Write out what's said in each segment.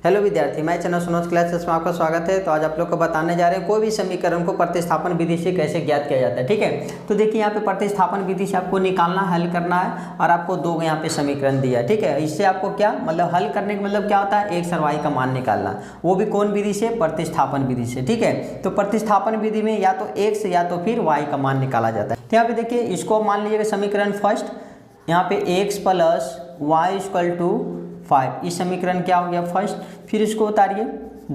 Hello विद्यार्थी, मैं channel Sunoj classes में आपका स्वागत है। तो आज आप लोग को बताने जा रहे हैं कोई भी समीकरण को प्रतिस्थापन विधि से कैसे ज्ञात किया जाता है। ठीक है, तो देखिए यहाँ पे प्रतिस्थापन विधि से आपको निकालना, हल करना है और आपको दो यहाँ पे समीकरण दिया है। ठीक है, इससे आपको क्या मतलब हल करने का मतलब क्या होता है, एक्स और वाई का मान निकालना, वो भी कौन विधि से, प्रतिस्थापन विधि से। ठीक है, तो प्रतिस्थापन विधि में या तो एक्स या तो फिर वाई का मान निकाला जाता है। तो यहाँ पे देखिए, इसको मान लीजिएगा समीकरण फर्स्ट, यहाँ पे X plus Y equal to 5, इस समीकरण क्या हो गया फर्स्ट। फिर इसको उतारिए,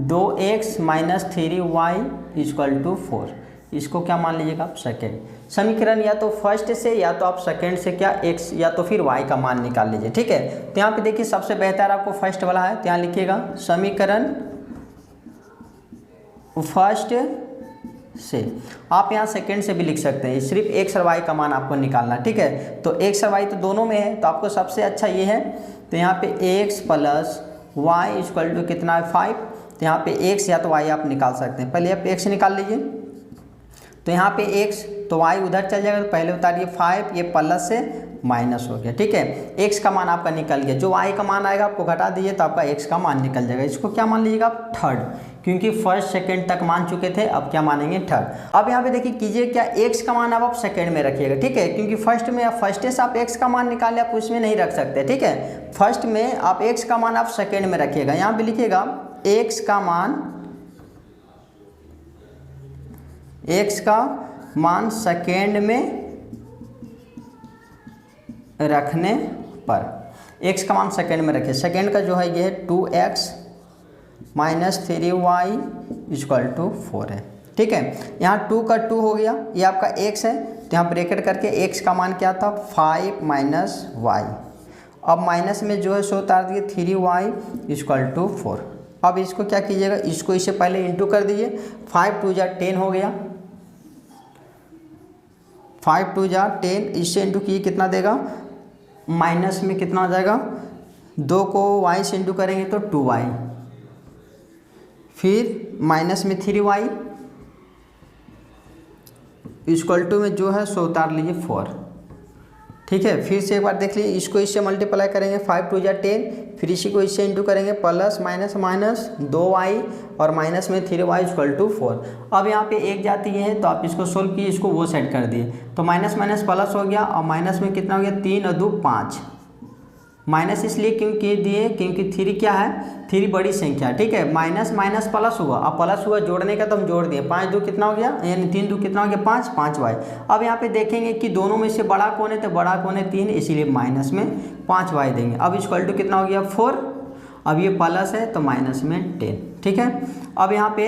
2x minus 3y equal to 4, इसको क्या मान लीजिएगा आप, सेकेंड। समीकरण या तो फर्स्ट से या तो आप सेकेंड से क्या x या तो फिर y का मान निकाल लीजिए। ठीक है, तो यहाँ पे देखिए सबसे बेहतर आपको फर्स्ट वाला है, तो यहाँ लिखिएगा समीकरण फर्स्ट से। आप यहाँ सेकेंड से भी लिख सकते हैं, सिर्फ एक्स और वाई का मान आपको निकालना। ठीक है, तो एक्स और वाई तो दोनों में है, तो आपको सबसे अच्छा ये है। तो यहाँ पे X plus Y equal to कितना है 5, तो यहाँ पे एक्स या तो वाई आप निकाल सकते हैं। पहले आप एक्स निकाल लीजिए, तो यहाँ पे एक्स तो वाई उधर चल जाएगा, तो पहले उतारिए 5, ये प्लस से माइनस हो गया। ठीक है, एक्स का मान आपका निकल गया, जो वाई का मान आएगा आपको घटा दीजिए तो आपका एक्स का मान निकल जाएगा। इसको क्या मान लीजिएगा आप, थर्ड, क्योंकि फर्स्ट सेकंड तक मान चुके थे, अब क्या मानेंगे, थर्ड। अब यहाँ पे देखिए कीजिए क्या, एक्स का मान अब आप सेकंड में रखिएगा। ठीक है, क्योंकि फर्स्ट में आप फर्स्ट से आप एक्स का मान निकाले, आप उसमें नहीं रख सकते। ठीक है, फर्स्ट में आप एक्स का मान आप सेकंड में रखिएगा। यहाँ पे लिखिएगा एक्स का मान सेकेंड में रखने पर, एक्स का मान सेकेंड में रखिए। सेकेंड का जो है ये है 2x minus 3y equal to 4 है। ठीक है, यहाँ 2 का 2 हो गया, ये आपका x है, तो यहाँ ब्रैकेट करके x का मान क्या था 5 माइनस वाई। अब माइनस में जो है सो उतार दिए 3y इक्वल टू 4। अब इसको क्या कीजिएगा, इसको इससे पहले इंटू कर दीजिए, 5 2 जा 10 हो गया, 5 2 जा 10, इससे इंटू किए कितना देगा, माइनस में कितना हो जाएगा, 2 को y से इंटू करेंगे तो 2y, फिर माइनस में 3y इक्वल टू में जो है सो उतार लीजिए 4। ठीक है, फिर से एक बार देख लीजिए, इसको इससे मल्टीप्लाई करेंगे, 5 2 जा 10, फिर इसी को इससे इंटू करेंगे, प्लस माइनस माइनस 2y और माइनस में 3y इक्वल टू 4। अब यहाँ पे एक जाती है, तो आप इसको सोल्व किए, इसको वो सेट कर दिए, तो माइनस माइनस प्लस हो गया, और माइनस में कितना हो गया, 3 और 2 5। माइनस इसलिए क्यों किए दिए, क्योंकि 3 क्या है, 3 बड़ी संख्या। ठीक है, माइनस माइनस प्लस हुआ, अब प्लस हुआ जोड़ने का तो हम जोड़ दिए, 5 2 कितना हो गया, यानी 3 2 कितना हो गया 5, 5y। अब यहाँ पे देखेंगे कि दोनों में से बड़ा कौन है, तो बड़ा कौन है 3, इसीलिए माइनस में 5y देंगे। अब इक्वल टू कितना हो गया 4, अब ये प्लस है तो माइनस में 10। ठीक है, अब यहाँ पे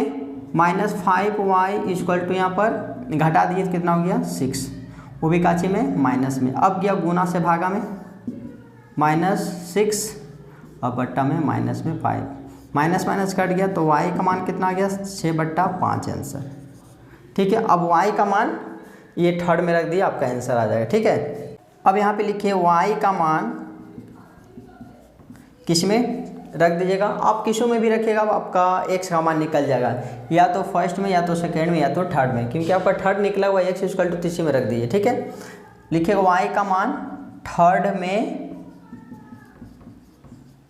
माइनस 5y इक्वल टू यहाँ पर घटा दिए तो कितना हो गया 6, वो भी काची में माइनस में। अब गया गुना से भागा में, -6 और बट्टा में माइनस में 5, माइनस माइनस कट गया, तो y का मान कितना आ गया 6/5 आंसर। ठीक है, अब y का मान ये थर्ड में रख दिया, आपका आंसर आ जाएगा। ठीक है, अब यहाँ पे लिखिए y का मान किस में रख दीजिएगा, आप किसों में भी रखिएगा, आपका x का मान निकल जाएगा, या तो फर्स्ट में या तो सेकेंड में या तो थर्ड में, क्योंकि आपका थर्ड निकला हुआ x इक्वल टू तीसरे में रख दीजिए। ठीक है, लिखिएगा y का मान थर्ड में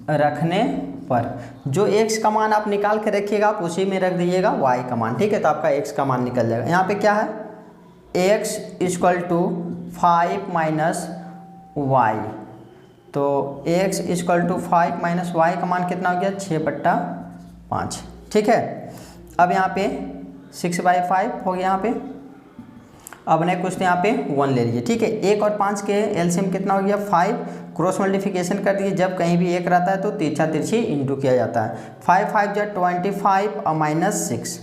रखने पर, जो x का मान आप निकाल के रखिएगा, आप उसी में रख दीजिएगा y का मान। ठीक है, तो आपका x का मान निकल जाएगा। यहाँ पे क्या है, x equal to 5 minus Y, तो x equal to 5 minus Y का मान कितना हो गया 6/5। ठीक है, अब यहाँ पे 6/5 हो गया यहाँ पे। अब नहीं कुछ तो यहाँ पे 1 ले लीजिए। ठीक है, 1 और 5 के एलसीएम कितना हो गया 5, क्रॉस मल्टीप्लिकेशन कर दिए, जब कहीं भी 1 रहता है तो तिरछा तिरछी इंटू किया जाता है, 5 5 जा 25 और -6।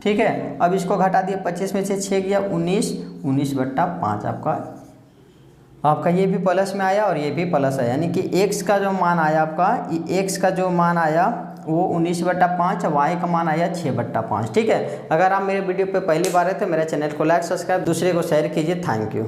ठीक है, अब इसको घटा दिए, 25 में से 6 गया 19, 19/5 आपका ये भी प्लस में आया और ये भी प्लस आया, यानी कि x का जो मान आया आपका, x का जो मान आया वो 19/5 और y का मान आया 6/5। ठीक है, अगर आप मेरे वीडियो पे पहली बार है तो मेरे चैनल को लाइक सब्सक्राइब, दूसरे को शेयर कीजिए। Thank you.